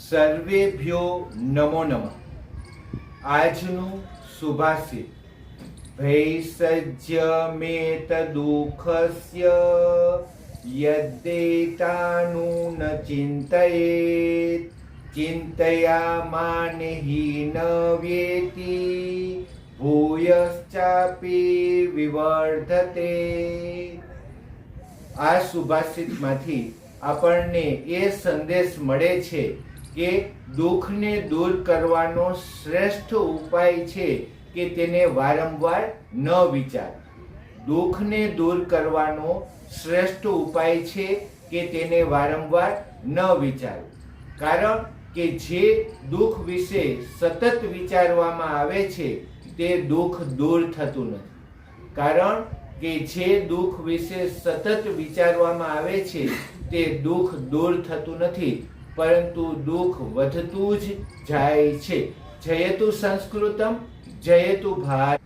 સર્વેભ્યો નમો નમઃ. આજનું સુભાષિત ભૈષજ્યમેત દુઃખસ્ય યદ્દેતાનું ન ચિંતયેત ચિંતયામાનહિ ન વ્યેતિ ભૂયશ્ચાપી વિવર્ધતે. આ સુભાષિતમાંથી આપણને એ સંદેશ મળે છે કે દુઃખને દૂર કરવાનો શ્રેષ્ઠ ઉપાય છે કે તેને વારંવાર ન વિચાર. દુઃખને દૂર કરવાનો શ્રેષ્ઠ ઉપાય છે કે તેને વારંવાર ન વિચાર. કારણ કે જે દુઃખ વિશે સતત વિચારવામાં આવે છે તે દુઃખ દૂર થતું નથી. કારણ કે જે દુઃખ વિશે સતત વિચારવામાં આવે છે તે દુઃખ દૂર થતું નથી, પરંતુ દુઃખ વધતું જ જાય છે. જયતુ સંસ્કૃતમ, જયતુ ભારત.